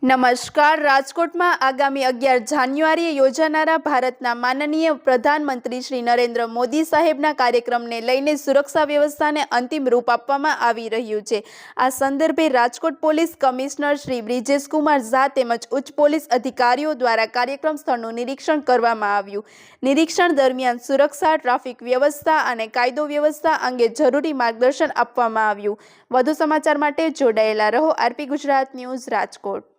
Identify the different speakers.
Speaker 1: નમસ્કાર. રાજકોટમાં આગામી 11 જાન્યુઆરીએ યોજાનારા ભારતના માનનીય પ્રધાનમંત્રી શ્રી નરેન્દ્ર મોદી સાહેબના કાર્યક્રમને લઈને સુરક્ષા વ્યવસ્થાને અંતિમ રૂપ આપવામાં આવી રહ્યું છે. આ સંદર્ભે રાજકોટ પોલીસ કમિશનર શ્રી બ્રિજેશ કુમાર ઝા તેમજ ઉચ્ચ પોલીસ અધિકારીઓ દ્વારા કાર્યક્રમ સ્થળનું નિરીક્ષણ કરવામાં આવ્યું. નિરીક્ષણ દરમિયાન સુરક્ષા, ટ્રાફિક વ્યવસ્થા અને કાયદો વ્યવસ્થા અંગે જરૂરી માર્ગદર્શન આપવામાં આવ્યું. વધુ સમાચાર માટે જોડાયેલા રહો. RP Gujarat news, Rajkot.